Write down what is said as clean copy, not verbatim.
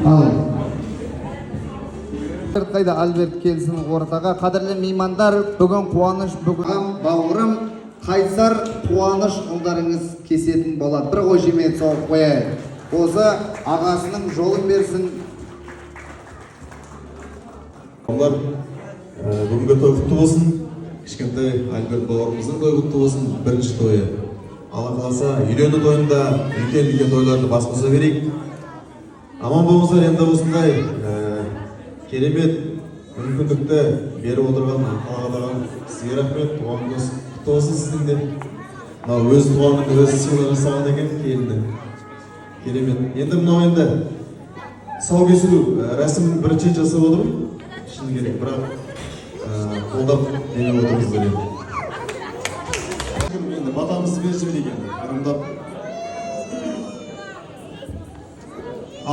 Ал. Қайда Альберт келсін ортаға. Қадірлі меймандар, бүгін қуаныш, бүгін бауырым, қайсар қуаныш ұлдарыңыз кесетін болады. Бір қойшемет соғып қояйын. Осы ағасының жолын берсін. Олар бүгінгі той құтты болсын. Кішкентай Альберт бауырымыздың той құтты болсын. Бірінші тойы. Алла қаласа, үйлену тойында үлкен тойларды бас қоса берейік. Аман болыңыздар, енді осындай керемет мүмкіндікті беріп отырған қалағалаған сізге рахмет. Туған күніңіз құтты болсын сіздің де. Өз туған күнді өзі сыйлық жасаған екен келінді. Керемет. Енді мынау енді сау кесілу рәсімін бірінші жасап отырмын. Шыны керек, бірақ қолдап демеп отырмыз деп.